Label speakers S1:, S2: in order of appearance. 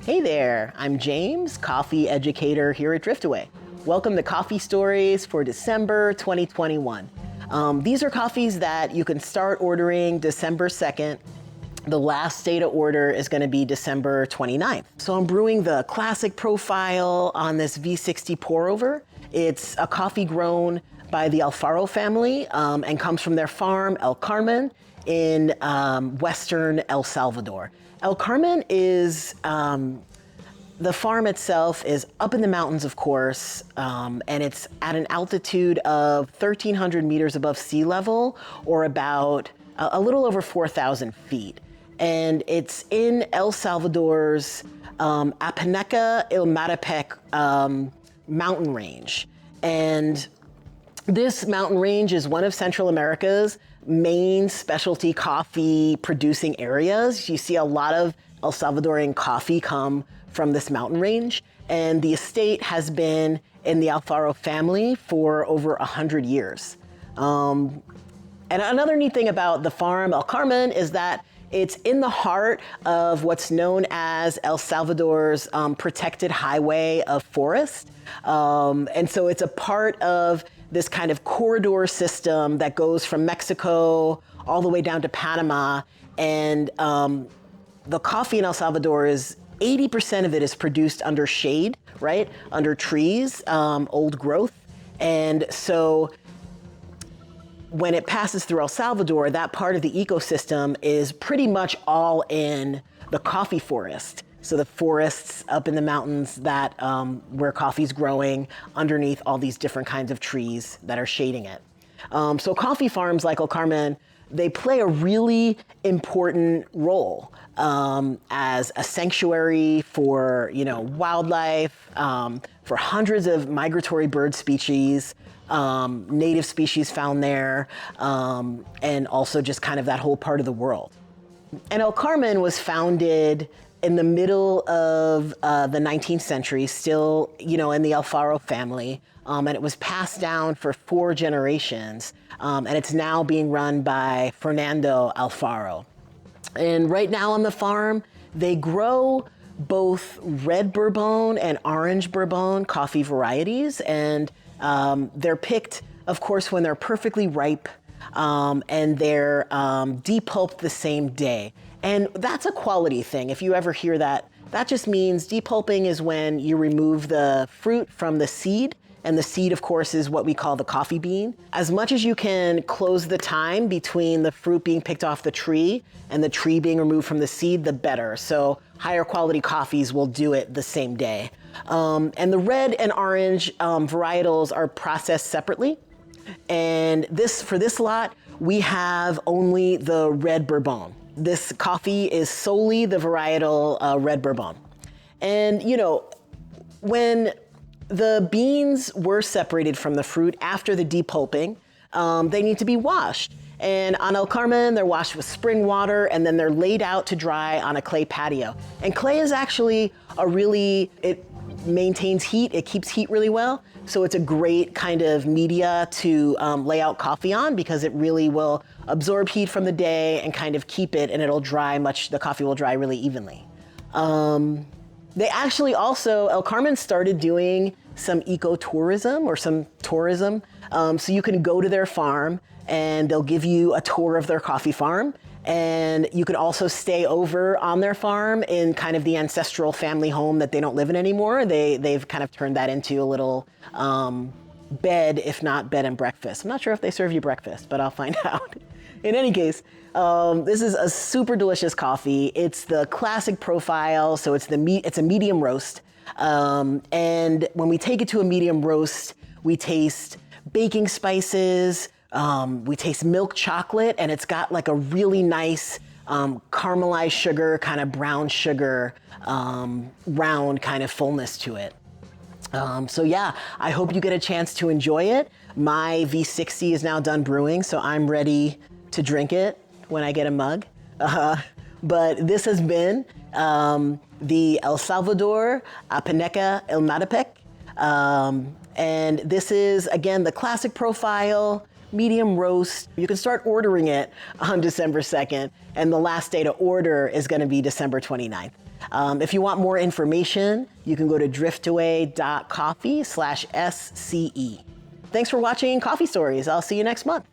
S1: Hey there, I'm James, coffee educator here at Driftaway. Welcome to Coffee Stories for December 2021. These are coffees that you can start ordering December 2nd. The last day to order is going to be December 29th. So I'm brewing the classic profile on this V60 pour over. It's a coffee grown by the Alfaro family and comes from their farm, El Carmen, in western El Salvador. El Carmen is, the farm itself is up in the mountains, of course, and it's at an altitude of 1,300 meters above sea level, or about a little over 4,000 feet. And it's in El Salvador's Apaneca-Ilamatepec mountain range. And this mountain range is one of Central America's main specialty coffee producing areas. You see a lot of El Salvadorian coffee come from this mountain range, and the estate has been in the Alfaro family for over 100 years. And another neat thing about the farm, El Carmen, is that it's in the heart of what's known as El Salvador's protected highway of forest. And so it's a part of this kind of corridor system that goes from Mexico all the way down to Panama. And the coffee in El Salvador is 80% of it is produced under shade, right? Under trees, old growth. And so when it passes through El Salvador, that part of the ecosystem is pretty much all in the coffee forest. So the forests up in the mountains that where coffee's growing underneath all these different kinds of trees that are shading it. So coffee farms like El Carmen, they play a really important role as a sanctuary for, wildlife, for hundreds of migratory bird species, native species found there, and also just kind of that whole part of the world. And El Carmen was founded in the middle of the 19th century, still, in the Alfaro family, and it was passed down for 4 generations, and it's now being run by Fernando Alfaro. And right now on the farm, they grow both red Bourbon and orange Bourbon coffee varieties, and they're picked, of course, when they're perfectly ripe, and they're depulped the same day. And that's a quality thing. If you ever hear that, that just means depulping is when you remove the fruit from the seed. And the seed, of course, is what we call the coffee bean. As much as you can close the time between the fruit being picked off the tree and the tree being removed from the seed, the better. So higher quality coffees will do it the same day. And the red and orange varietals are processed separately. And for this lot, we have only the red Bourbon. This coffee is solely the varietal red Bourbon. And, when the beans were separated from the fruit after the depulping, they need to be washed. And on El Carmen, they're washed with spring water, and then they're laid out to dry on a clay patio. And clay is actually it maintains heat, it keeps heat really well. So it's a great kind of media to lay out coffee on, because it really will absorb heat from the day and kind of keep it, and the coffee will dry really evenly. They actually also, El Carmen started doing some ecotourism or some tourism. So you can go to their farm and they'll give you a tour of their coffee farm. And you can also stay over on their farm in kind of the ancestral family home that they don't live in anymore. They've kind of turned that into a little bed, if not bed and breakfast. I'm not sure if they serve you breakfast, but I'll find out. In any case, this is a super delicious coffee. It's the classic profile, so it's a medium roast. And when we take it to a medium roast, we taste baking spices, we taste milk chocolate, and it's got like a really nice caramelized sugar, kind of brown sugar, round kind of fullness to it. So yeah, I hope you get a chance to enjoy it. My V60 is now done brewing, so I'm ready to drink it when I get a mug. But this has been the El Salvador Apaneca-Ilamatepec. And this is, again, the classic profile, medium roast. You can start ordering it on December 2nd, and the last day to order is gonna be December 29th. If you want more information, you can go to driftaway.coffee/SCE. Thanks for watching Coffee Stories. I'll see you next month.